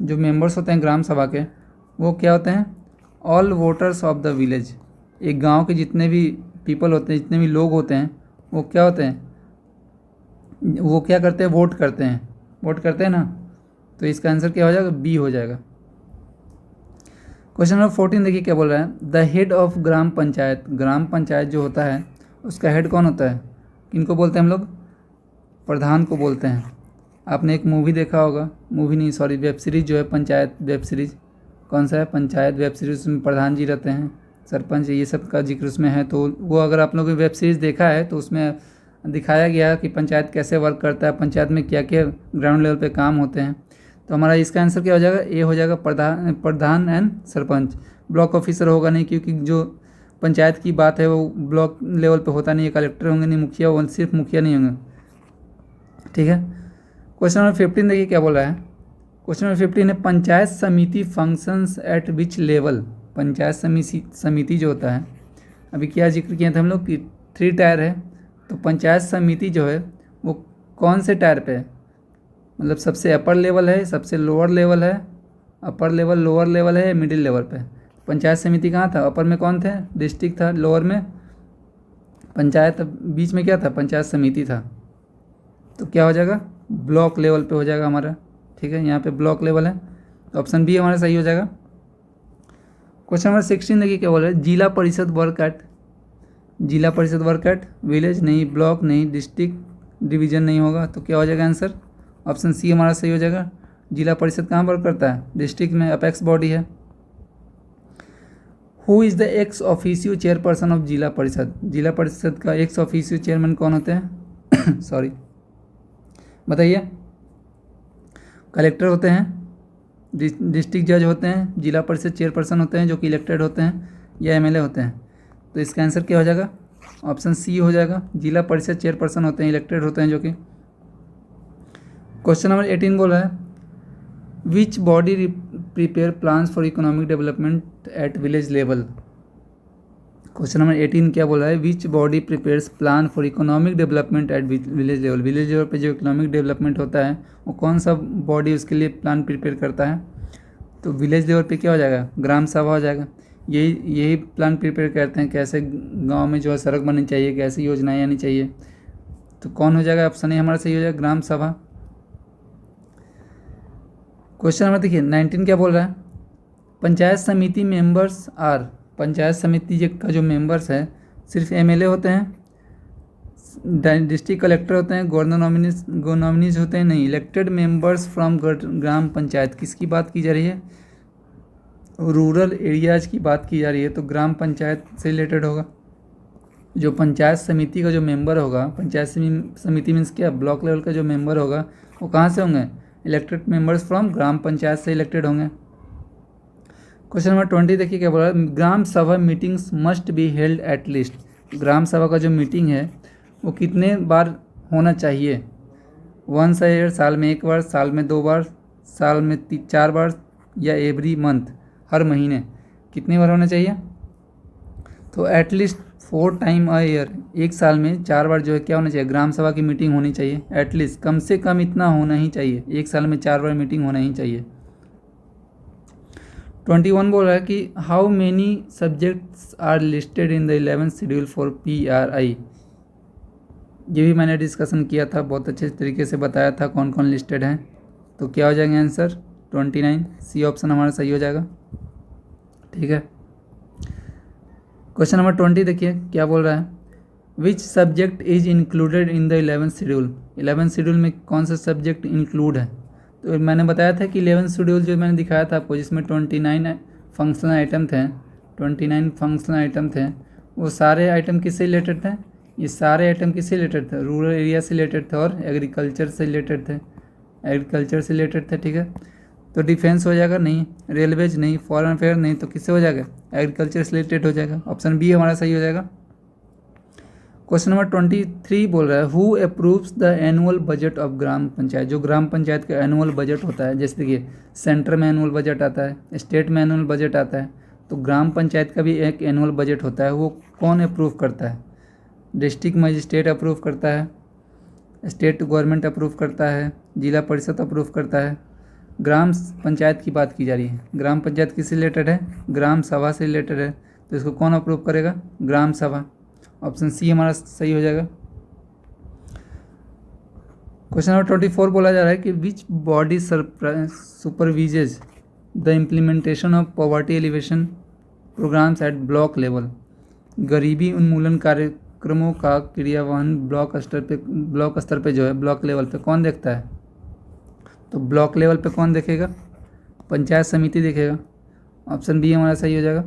जो मेंबर्स होते हैं ग्राम सभा के वो क्या होते हैं, all voters of the village. एक गांव के जितने भी पीपल होते हैं, जितने भी लोग होते हैं, वो क्या होते हैं, वो क्या करते हैं, वोट करते हैं, वोट करते हैं ना। तो इसका आंसर क्या हो जाएगा, बी हो जाएगा। क्वेश्चन नंबर 14 देखिए क्या बोल रहा है, the head of gram panchayat, ग्राम पंचायत जो होता है उसका हेड कौन होता है, किनको बोलते हैं हम लोग, प्रधान को बोलते हैं। आपने एक मूवी देखा होगा, मूवी नहीं सॉरी वेब सीरीज़ जो है पंचायत वेब सीरीज़, कौन सा है, पंचायत वेब सीरीज़, उसमें प्रधान जी रहते हैं, सरपंच, ये सब का जिक्र उसमें है। तो वो अगर आप लोगों ने वेब सीरीज़ देखा है तो उसमें दिखाया गया कि पंचायत कैसे वर्क करता है, पंचायत में क्या क्या ग्राउंड लेवल पे काम होते हैं। तो हमारा इसका आंसर क्या हो जाएगा, ए हो जाएगा, प्रधान एंड सरपंच। ब्लॉक ऑफिसर होगा नहीं, क्योंकि जो पंचायत की बात है वो ब्लॉक लेवल पे होता नहीं है, कलेक्टर होंगे नहीं, मुखिया, वो सिर्फ मुखिया नहीं होंगे, ठीक है। क्वेश्चन नंबर 15 देखिए क्या बोल रहा है, क्वेश्चन नंबर 15 है, पंचायत समिति functions eight which level. Panchayat समिति जो होता है, अभी क्या जिक्र किए थे हम लोग कि 3 टायर है, तो पंचायत समिति जो है वो कौन से टायर पे है, मतलब सबसे अपर लेवल है, सबसे लोअर लेवल है, अपर लेवल, लोअर लेवल है, मिडिल लेवल पे। पंचायत समिति कहाँ था, अपर में कौन थे, डिस्ट्रिक्ट था, लोअर में पंचायत, बीच में क्या था, पंचायत समिति था। तो क्या हो जाएगा, ब्लॉक लेवल पे हो जाएगा हमारा, ठीक है। यहाँ पे ब्लॉक लेवल है, तो ऑप्शन बी हमारा सही हो जाएगा। क्वेश्चन नंबर 16 देखिए क्या बोल रहा है, जिला परिषद वर्क एट, जिला परिषद वर्क एट विलेज नहीं, ब्लॉक नहीं, डिस्ट्रिक्ट डिवीजन नहीं होगा, तो क्या हो जाएगा आंसर, ऑप्शन सी हमारा सही हो जाएगा। जिला परिषद कहाँ वर्क करता है, डिस्ट्रिक्ट में, अपेक्स बॉडी है। Who is the ex officio chairperson of जिला परिषद, जिला परिषद का एक्स ऑफिशियो चेयरमैन कौन होते हैं सॉरी बताइए, कलेक्टर होते हैं, डिस्ट्रिक्ट जज होते हैं, जिला परिषद चेयरपर्सन होते हैं जो कि इलेक्टेड होते हैं, या एमएलए होते हैं। तो इसका आंसर क्या हो जाएगा, ऑप्शन सी हो जाएगा, जिला परिषद चेयरपर्सन होते हैं, इलेक्टेड होते हैं जो कि। क्वेश्चन नंबर 18 बोल रहा है, which body prepare plans for economic development at village level. Question number 18 क्या बोल रहा है, which body prepares plan for economic development at village level. Village level पे जो इकोनॉमिक डेवलपमेंट होता है वो कौन सा बॉडी उसके लिए प्लान प्रिपेयर करता है, तो विलेज लेवल पे क्या हो जाएगा, ग्राम सभा हो जाएगा। यही प्लान प्रिपेयर करते हैं, कैसे गांव में जो है सड़क बननी चाहिए, कैसी योजनाएं आनी चाहिए। तो कौन हो जाएगा, ऑप्शन ए हमारा सही हो जाएगा, ग्राम सभा। क्वेश्चन नंबर देखिए 19 क्या बोल रहा है, पंचायत समिति मेंबर्स आर, पंचायत समिति का जो मेंबर्स है सिर्फ एमएलए होते हैं, डिस्ट्रिक्ट कलेक्टर होते हैं, गवर्नर नॉमिनीज होते हैं, नहीं, इलेक्टेड मेंबर्स फ्रॉम ग्राम पंचायत। किसकी बात की जा रही है, रूरल एरियाज की बात की जा रही है, तो ग्राम पंचायत से रिलेटेड होगा। जो पंचायत समिति का जो मेंबर होगा, पंचायत समिति मीन्स क्या, ब्लॉक लेवल का जो मेंबर होगा वो कहाँ से होंगे, इलेक्टेड मेंबर्स फ्रॉम ग्राम पंचायत से इलेक्टेड होंगे। क्वेश्चन नंबर 20 देखिए क्या बोल रहा है, gram sabha meetings must be held at least. Gram sabha का जो मीटिंग है वो कितने बार होना चाहिए, 1 ईयर, साल में 1 बार, साल में 2 बार, साल में 4 बार, या एवरी मंथ, हर महीने, कितनी बार होना चाहिए, तो एटलीस्ट 4 टाइम अ ईयर, एक साल में 4 बार जो है क्या होना चाहिए, ग्राम सभा की मीटिंग होनी चाहिए, एटलीस्ट कम से कम इतना होना ही चाहिए, एक साल में 4 बार मीटिंग होना ही चाहिए। 21 बोल रहा है कि how many subjects are listed in the 11th schedule for PRI। ये भी मैंने डिस्कशन किया था, बहुत अच्छे तरीके से बताया था कौन कौन लिस्टेड हैं। तो क्या हो जाएंगे आंसर, 29, सी ऑप्शन हमारा सही हो जाएगा, ठीक है। क्वेश्चन नंबर 20 देखिए क्या बोल रहा है, which subject is included in the 11th schedule. 11th schedule में कौन सा सब्जेक्ट इंक्लूड है, तो मैंने बताया था कि 11th शेड्यूल जो मैंने दिखाया था आपको, जिसमें 29 फंक्शनल आइटम थे, 29 फंक्शनल आइटम थे, वो सारे आइटम किससे रिलेटेड थे, ये सारे आइटम किससे रिलेटेड थे, रूरल एरिया से रिलेटेड थे और एग्रीकल्चर से रिलेटेड थे, एग्रीकल्चर से रिलेटेड थे, ठीक है। तो डिफेंस हो जाएगा, नहीं। रेलवेज नहीं, फॉरेन अफेयर नहीं, तो किससे हो जाएगा, एग्रीकल्चर से रिलेटेड हो जाएगा। ऑप्शन बी हमारा सही हो जाएगा। क्वेश्चन नंबर 23 बोल रहा है who approves the annual budget of gram panchayat. जो ग्राम पंचायत का एनुअल बजट होता है, जैसे देखिए सेंटर में एनुअल बजट आता है, स्टेट में एनुअल बजट आता है, तो ग्राम पंचायत का भी एक एनुअल बजट होता है। वो कौन अप्रूव करता है, डिस्ट्रिक्ट मजिस्ट्रेट अप्रूव करता है, स्टेट गवर्नमेंट अप्रूव करता है, जिला परिषद अप्रूव करता है। ग्राम पंचायत की बात की जा रही है। ग्राम पंचायत किससे रिलेटेड है, ग्राम सभा से रिलेटेड है, तो इसको कौन अप्रूव करेगा, ग्राम सभा। ऑप्शन सी हमारा सही हो जाएगा। क्वेश्चन नंबर 24 बोला जा रहा है कि which body supervises the implementation of poverty alleviation programmes at block level. गरीबी उन्मूलन कार्यक्रमों का क्रियान्वयन ब्लॉक स्तर पे जो है, ब्लॉक लेवल पे कौन देखता है, तो ब्लॉक लेवल पे कौन देखेगा, पंचायत समिति देखेगा। ऑप्शन बी हमारा सही हो जाएगा।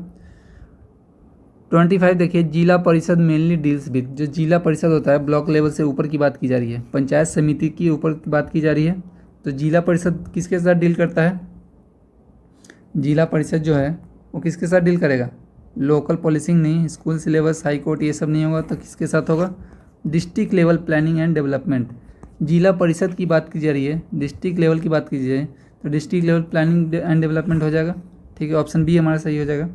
25 देखिए जिला परिषद मेनली डील्स विद। जो जिला परिषद होता है ब्लॉक लेवल से ऊपर की बात की जा रही है, पंचायत समिति की ऊपर की बात की जा रही है। तो जिला परिषद किसके साथ डील करता है, जिला परिषद जो है वो किसके साथ डील करेगा, लोकल पॉलिसिंग नहीं, स्कूल सिलेबस, हाई कोर्ट ये सब नहीं होगा, तो किसके साथ होगा, district level planning and development. जिला परिषद की बात की जा रही है, डिस्ट्रिक्ट लेवल की बात की जाए तो district level planning and development हो जाएगा, ठीक है। ऑप्शन बी हमारा सही हो जाएगा।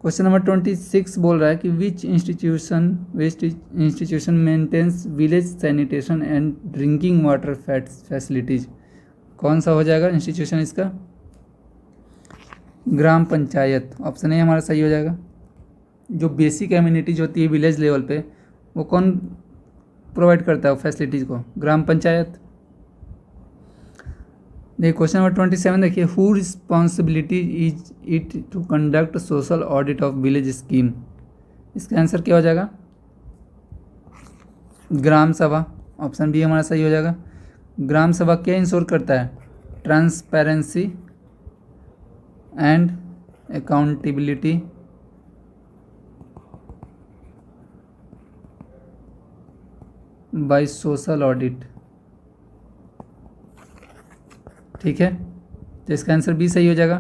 क्वेश्चन नंबर 26 बोल रहा है कि which institution maintains village sanitation and drinking water facilities. कौन सा हो जाएगा इंस्टीट्यूशन इसका, ग्राम पंचायत। ऑप्शन ए हमारा सही हो जाएगा। जो बेसिक एम्यूनिटीज होती है विलेज लेवल पे वो कौन प्रोवाइड करता है फैसिलिटीज़ को, ग्राम पंचायत। देखिए क्वेश्चन नंबर 27 देखिए who responsibility is it to conduct social audit of village scheme. इसका आंसर क्या हो जाएगा, ग्राम सभा। ऑप्शन बी हमारा सही हो जाएगा। ग्राम सभा क्या इंश्योर करता है, transparency and accountability by social audit, ठीक है। तो इसका आंसर बी सही हो जाएगा।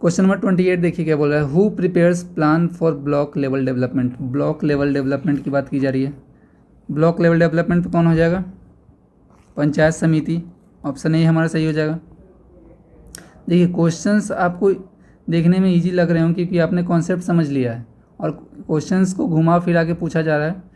क्वेश्चन नंबर 28 देखिए क्या बोल रहा है who prepares plan for block level development. Block level development की बात की जा रही है। ब्लॉक लेवल डेवलपमेंट पे कौन हो जाएगा, पंचायत समिति। ऑप्शन ए हमारा सही हो जाएगा। देखिए क्वेश्चंस आपको देखने में इजी लग रहे हो क्योंकि आपने कॉन्सेप्ट समझ लिया है और क्वेश्चंस को घुमा फिरा के पूछा जा रहा है।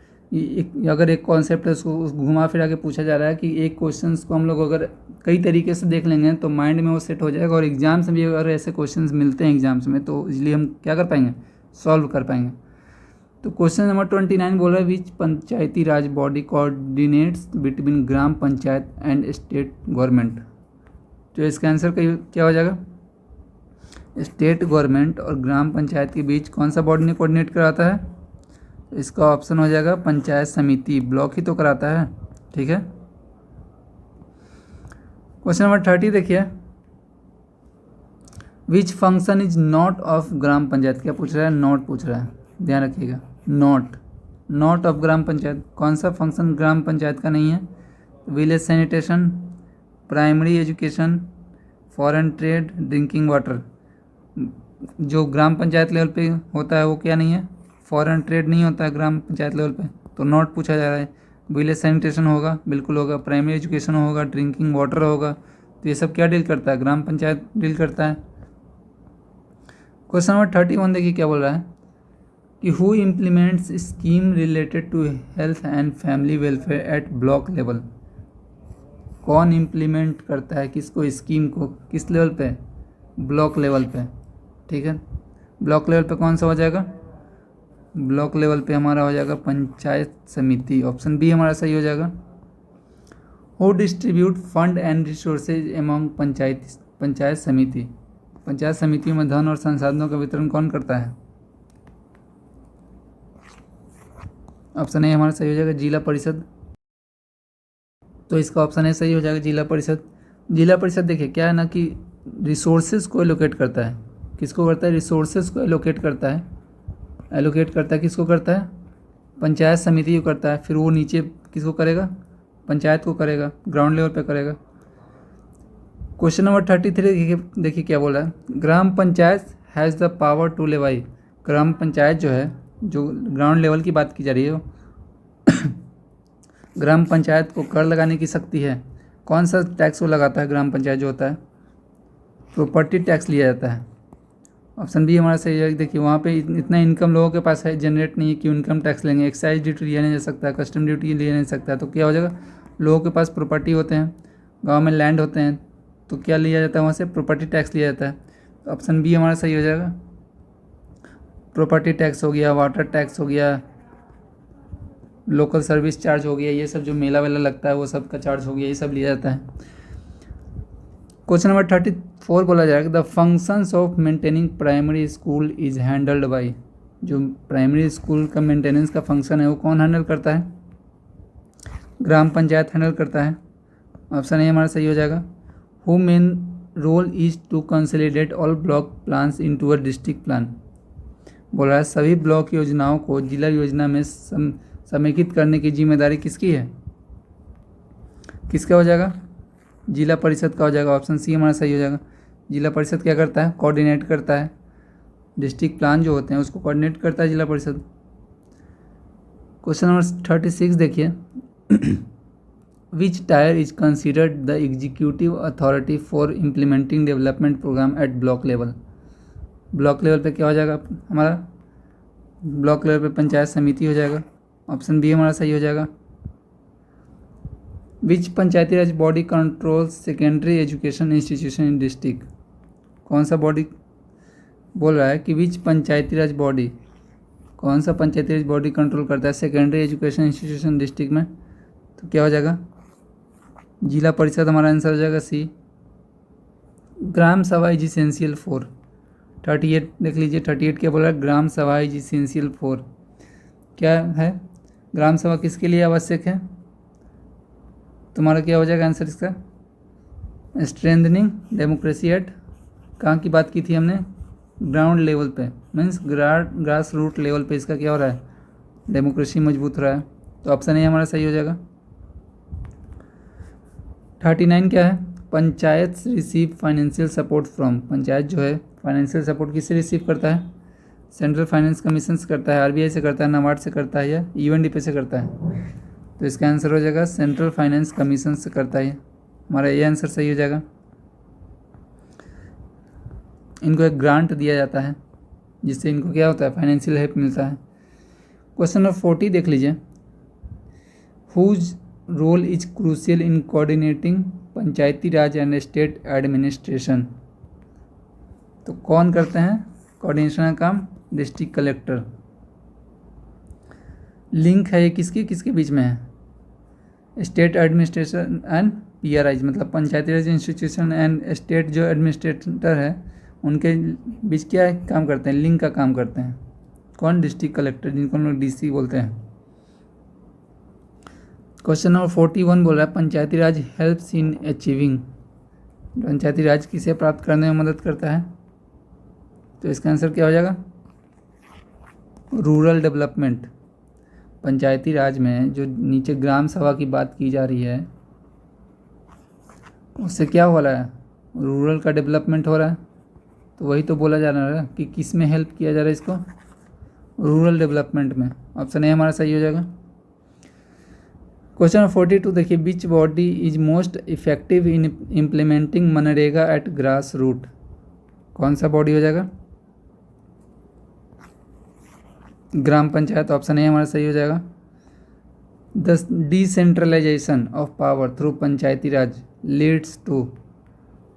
अगर एक कॉन्सेप्ट है उसको घुमा फिरा के पूछा जा रहा है कि एक क्वेश्चंस को हम लोग अगर कई तरीके से देख लेंगे तो माइंड में वो सेट हो जाएगा और एग्जाम्स में भी अगर ऐसे क्वेश्चंस मिलते हैं एग्जाम्स में तो इसलिए हम क्या कर पाएंगे, सॉल्व कर पाएंगे। तो क्वेश्चन नंबर 29 बोल रहा है which panchayati raj body coordinates between gram panchayat and state government. तो इसका आंसर क्या हो जाएगा, स्टेट गवर्नमेंट और ग्राम पंचायत के बीच कौन सा बॉडी ने कोऑर्डिनेट कराता है। इसका ऑप्शन हो जाएगा पंचायत समिति, ब्लॉक ही तो कराता है, ठीक है। क्वेश्चन नंबर 30 देखिए which function is not of gram panchayat. क्या पूछ रहा है, नॉट पूछ रहा है, ध्यान रखिएगा। नॉट ऑफ ग्राम पंचायत, कौन सा फंक्शन ग्राम पंचायत का नहीं है, village sanitation, primary education, foreign trade, drinking water. जो ग्राम पंचायत लेवल पे होता है वो क्या नहीं है, फॉरेन ट्रेड नहीं होता है ग्राम पंचायत लेवल पे, तो नॉट पूछा जा रहा है। विलेज सैनिटेशन होगा, बिल्कुल होगा, प्राइमरी एजुकेशन होगा, ड्रिंकिंग वाटर होगा, तो ये सब क्या डील करता है, ग्राम पंचायत डील करता है। क्वेश्चन नंबर 31 देखिए क्या बोल रहा है कि who implements scheme related to health and family welfare at block level. कौन इम्प्लीमेंट करता है किसको, स्कीम को, किस लेवल पे, ब्लॉक लेवल पे, ठीक है। ब्लॉक लेवल पे कौन सा हो जाएगा, ब्लॉक लेवल पे हमारा हो जाएगा पंचायत समिति। ऑप्शन बी हमारा सही हो जाएगा। Who distribute fund and resources among panchayat समिति। पंचायत समितियों में धन और संसाधनों का वितरण कौन करता है। ऑप्शन ए हमारा सही हो जाएगा, जिला परिषद। तो इसका ऑप्शन ए सही हो जाएगा, जिला परिषद। जिला परिषद देखिए क्या है ना कि रिसोर्सेज को एलोकेट करता है, किसको करता है, रिसोर्सेज को एलोकेट करता है, किसको करता है, पंचायत समिति को करता है। फिर वो नीचे किसको करेगा, पंचायत को करेगा, ग्राउंड लेवल पे करेगा। क्वेश्चन नंबर 33 देखिए क्या बोला है। Gram panchayat has the power to levy. Gram panchayat जो है, जो ग्राउंड लेवल की बात की जा रही है, ग्राम पंचायत को कर लगाने की शक्ति है। कौन सा टैक्स वो लगाता है ग्राम पंचायत जो होता है? प्रॉपर्टी टैक्स लिया जाता है। ऑप्शन बी हमारा सही है। देखिए वहाँ पे इतना इनकम लोगों के पास है, जनरेट नहीं है कि इनकम टैक्स लेंगे। एक्साइज ड्यूटी लिया नहीं जा सकता, कस्टम ड्यूटी लिया नहीं सकता, तो क्या हो जाएगा? लोगों के पास प्रॉपर्टी होते हैं, गाँव में लैंड होते हैं, तो क्या लिया जाता है वहाँ से? प्रॉपर्टी टैक्स लिया जाता है। तो ऑप्शन बी हमारा सही हो जाएगा। प्रॉपर्टी टैक्स हो गया, वाटर टैक्स हो गया, लोकल सर्विस चार्ज हो गया, ये सब जो मेला वेला लगता है वो सब का चार्ज हो गया, ये सब लिया जाता है। क्वेश्चन नंबर 34 बोला जाएगा the functions of maintaining primary school is handled by. जो प्राइमरी स्कूल का मेंटेनेंस का फंक्शन है वो कौन हैंडल करता है? ग्राम पंचायत हैंडल करता है। ऑप्शन ए हमारा सही हो जाएगा। Who main role is to consolidate all block plans into a district plan. बोल रहा है सभी ब्लॉक योजनाओं को जिला योजना में समेकित करने की जिम्मेदारी किसकी है? किसका हो जाएगा? जिला परिषद का हो जाएगा। ऑप्शन सी हमारा सही हो जाएगा। जिला परिषद क्या करता है? कोऑर्डिनेट करता है। डिस्ट्रिक्ट प्लान जो होते हैं उसको कोऑर्डिनेट करता है जिला परिषद। क्वेश्चन नंबर 36 देखिए which tier is considered the executive authority for implementing development programme at block level. Block level पे क्या हो जाएगा हमारा? ब्लॉक लेवल पे पंचायत समिति हो जाएगा। ऑप्शन बी हमारा सही हो जाएगा। Which panchayati raj body control secondary education institution in district. कौन सा बॉडी बोल रहा है कि विच पंचायती राज बॉडी, कौन सा पंचायती राज बॉडी कंट्रोल करता है सेकेंडरी एजुकेशन इंस्टीट्यूशन डिस्ट्रिक्ट में? तो क्या हो जाएगा? जिला परिषद हमारा आंसर हो जाएगा सी। ग्राम सभा इज इसेंशियल फॉर। 38 देख लीजिए 38 क्या बोल रहा है? ग्राम सभा इज इसेंशियल फॉर। क्या है? ग्राम सभा किसके लिए आवश्यक है? तुम्हारा क्या हो जाएगा आंसर इसका? स्ट्रेंथनिंग डेमोक्रेसी एट, कहाँ की बात की थी हमने? ग्राउंड लेवल पे, मीन्स ग्रास रूट लेवल पे इसका क्या हो रहा है? डेमोक्रेसी मजबूत हो रहा है। तो ऑप्शन ए हमारा सही हो जाएगा। 39 क्या है? Panchayat receive financial support from. Panchayat जो है फाइनेंशियल सपोर्ट किससे रिसीव करता है? सेंट्रल फाइनेंस कमीशन से करता है, आरबीआई से करता है, नाबार्ड से करता है, या यूएनडीपी से करता है? तो इसका आंसर हो जाएगा सेंट्रल फाइनेंस कमीशन से करता है। हमारा ये आंसर सही हो जाएगा। इनको एक ग्रांट दिया जाता है जिससे इनको क्या होता है? फाइनेंशियल हेल्प मिलता है। क्वेश्चन नंबर 40 देख लीजिए whose role is crucial in coordinating panchayati raj and state administration. तो कौन करते हैं कोऑर्डिनेशन का काम? District collector. लिंक है ये किसके बीच में है? स्टेट एडमिनिस्ट्रेशन एंड पीआरआई, मतलब पंचायती राज इंस्टीट्यूशन एंड स्टेट जो एडमिनिस्ट्रेटर है उनके बीच क्या काम करते हैं? लिंक का काम करते हैं। कौन? डिस्ट्रिक्ट कलेक्टर, जिनको हम लोग डीसी बोलते हैं। क्वेश्चन नंबर 41 बोल रहा है पंचायती राज हेल्प्स इन अचीविंग। पंचायती राज किसे प्राप्त करने में मदद करता है? तो इसका आंसर क्या हो जाएगा? Rural development. पंचायती राज में जो नीचे ग्राम सभा की बात की जा रही है उससे क्या हो रहा है? रूरल का डेवलपमेंट हो रहा है। तो वही तो बोला जा रहा है कि किस में हेल्प किया जा रहा है इसको? रूरल डेवलपमेंट में। ऑप्शन ए हमारा सही हो जाएगा। क्वेश्चन नंबर 42 देखिए which body is most effective in implementing मनरेगा एट ग्रास रूट। कौन सा बॉडी हो जाएगा? ग्राम पंचायत। ऑप्शन ए हमारा सही हो जाएगा। The decentralisation of power through panchayati raj leads to.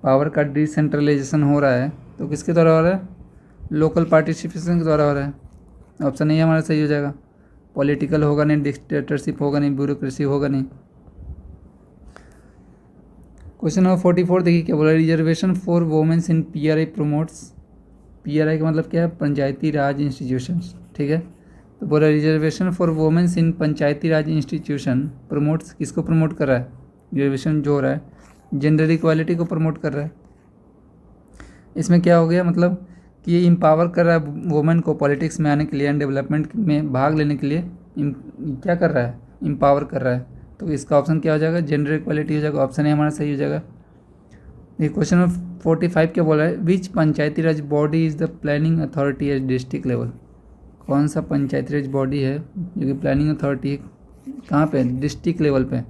Power का डिसेंट्रलाइजेशन हो रहा है तो किसके द्वारा हो रहा है? लोकल पार्टिसिपेशन के द्वारा हो रहा है। ऑप्शन ए हमारा सही हो जाएगा। पॉलिटिकल होगा नहीं, डिक्टेटरशिप होगा नहीं, ब्यूरोक्रेसी होगा नहीं। क्वेश्चन नंबर 44 देखिए क्या बोला? Reservation for womens in PRI promotes. PRI का मतलब क्या है? पंचायती राज इंस्टीट्यूशंस। ठीक है, तो बोला reservation for womens in panchayati raj institution promotes. किसको प्रमोट कर रहा है? रिजर्वेशन जो हो रहा है जेंडर इक्वालिटी को प्रमोट कर रहा है। इसमें क्या हो गया? मतलब कि ये इम्पावर कर रहा है वुमेन को पॉलिटिक्स में आने के लिए एंड डेवलपमेंट में भाग लेने के लिए क्या कर रहा है? इम्पावर कर रहा है। तो इसका ऑप्शन क्या हो जाएगा, जेंडर इक्वालिटी हो जाएगा। ऑप्शन ए हमारा सही हो जाएगा। ये क्वेश्चन नंबर 45 क्या बोल रहा है, which panchayati raj body is the planning authority at district level. कौन सा पंचायती राज बॉडी है जो कि प्लानिंग अथॉरिटी है, कहाँ पे, डिस्ट्रिक्ट लेवल पे।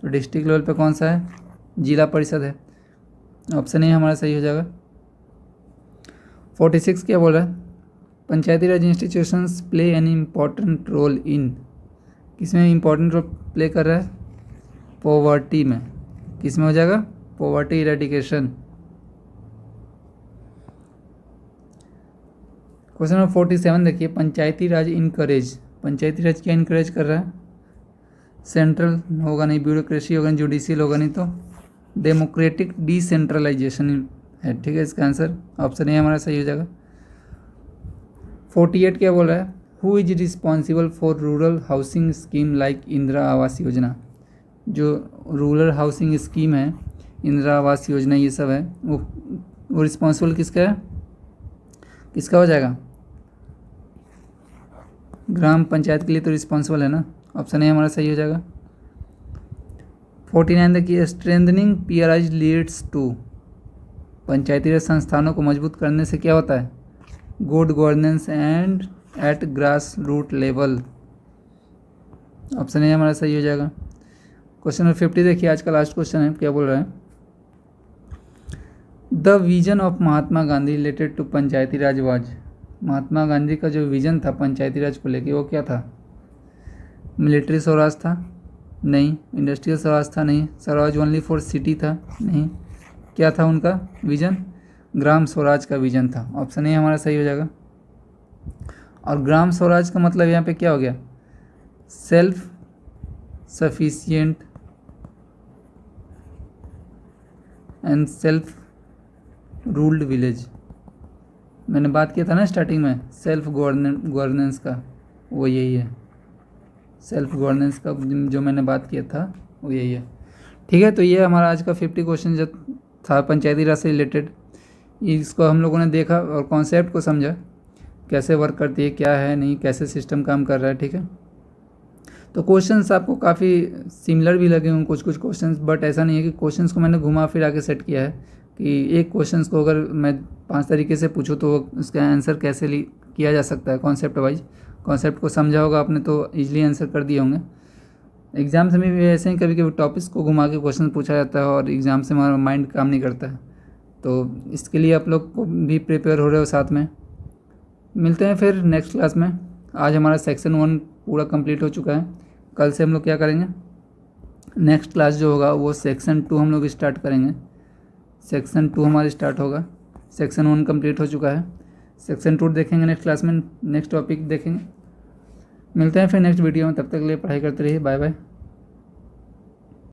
तो डिस्ट्रिक्ट लेवल पे कौन सा है, जिला परिषद है। ऑप्शन ए हमारा सही हो जाएगा। 46 क्या बोल रहा है, panchayati raj institutions play an important role in, किसमें इम्पॉर्टेंट रोल प्ले कर रहा है, पॉवर्टी में। किसमें हो जाएगा, पॉवर्टी इरेडिकेशन। क्वेश्चन नंबर 47 देखिए, पंचायती राज इनकरेज, पंचायती राज क्या इनकरेज कर रहा है, सेंट्रल होगा नहीं, ब्यूरोक्रेसी होगा नहीं, जुडिशियल होगा नहीं, तो डेमोक्रेटिक डिसेंट्रलाइजेशन है। ठीक है, इसका आंसर ऑप्शन ए हमारा सही हो जाएगा। 48 क्या बोल रहा है, who is responsible for rural housing scheme like Indira Awas Yojana. जो रूरल हाउसिंग स्कीम है, इंदिरा आवास योजना, ये सब है, वो रिस्पॉन्सिबल किसका है, किसका हो जाएगा, ग्राम पंचायत के लिए तो रिस्पॉन्सिबल है ना। ऑप्शन ए हमारा सही हो जाएगा। 49 देखिए, strengthening PRI leads to, panchayati raj संस्थानों को मजबूत करने से क्या होता है, good governance and at grass root level. Option A हमारा सही हो जाएगा। क्वेश्चन नंबर 50 देखिए, आज का लास्ट क्वेश्चन है, क्या बोल रहा है, the vision of Mahatma Gandhi related to panchayati raj was. Mahatma Gandhi का जो विजन था पंचायती राज को लेके, वो क्या था, मिलिट्री स्वराज था, नहीं, इंडस्ट्रियल स्वराज था, नहीं, स्वराज ओनली फॉर सिटी था, नहीं, क्या था उनका विजन, ग्राम स्वराज का विजन था। ऑप्शन ए हमारा सही हो जाएगा। और ग्राम स्वराज का मतलब यहाँ पे क्या हो गया, self sufficient and self ruled village. मैंने बात किया था ना स्टार्टिंग में सेल्फ गवर्नेंस का, वो यही है, सेल्फ गवर्नेंस का जो मैंने बात किया था वो यही है। ठीक है, तो ये हमारा आज का 50 क्वेश्चन जो था पंचायती राज से रिलेटेड, इसको हम लोगों ने देखा और कॉन्सेप्ट को समझा, कैसे वर्क करती है, क्या है, नहीं, कैसे सिस्टम काम कर रहा है। ठीक है, तो क्वेश्चंस आपको काफ़ी सिमिलर भी लगे होंगे कुछ क्वेश्चंस, बट ऐसा नहीं है कि क्वेश्चंस को मैंने घुमा फिरा के सेट किया है कि एक क्वेश्चंस को अगर मैं 5 तरीके से पूछूं तो उसका आंसर कैसे किया जा सकता है कॉन्सेप्ट वाइज। कॉन्सेप्ट को समझा होगा आपने तो ईजिली आंसर कर दिए होंगे। एग्ज़ाम्स में भी ऐसे ही कभी कभी टॉपिक्स को घुमा के क्वेश्चन पूछा जाता है और एग्ज़ाम से हमारा माइंड काम नहीं करता है, तो इसके लिए आप लोग को भी प्रिपेयर हो रहे हो साथ में। मिलते हैं फिर नेक्स्ट क्लास में। आज हमारा सेक्शन 1 पूरा कंप्लीट हो चुका है। कल से हम लोग क्या करेंगे, नेक्स्ट क्लास जो होगा वो सेक्शन 2 हम लोग स्टार्ट करेंगे। सेक्शन 2 हमारा स्टार्ट होगा, सेक्शन 1 कंप्लीट हो चुका है, सेक्शन 2 देखेंगे नेक्स्ट क्लास में, नेक्स्ट टॉपिक देखेंगे। मिलते हैं फिर नेक्स्ट वीडियो में, तब तक के लिए पढ़ाई करते रहिए। Bye bye.